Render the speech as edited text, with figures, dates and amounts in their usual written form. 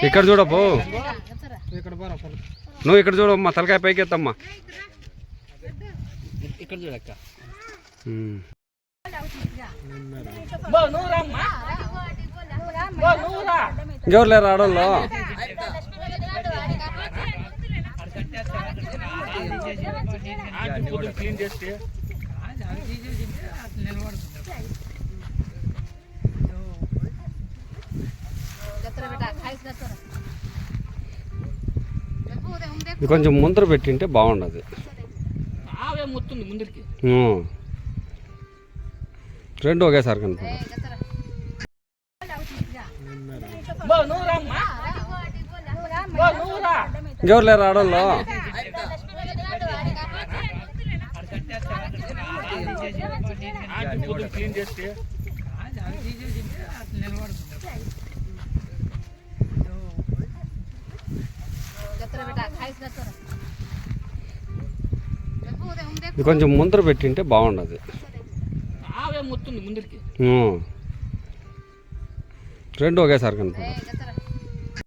ఇక్కడ చూడపో, నువ్వు ఇక్కడ చూడమ్మా, తలకాయ పైకి ఎత్తమ్మా. ఇక్కడ చూడక్క. ఇంకెవరు లేరు ఆడోళ్ళు? క్లీన్ చేస్తే ఇది కొంచెం ముందర పెట్టింటే బాగుండదు. ముందుకి రెండు ఒకేసారి కనుక. ఇంకెవరు లేరు ఆడోళ్ళు? క్లీన్ చేస్తే ఇది కొంచెం ముందర పెట్టింటే బాగుండదు. ముందుకి రెండు ఒకేసారి కనుక.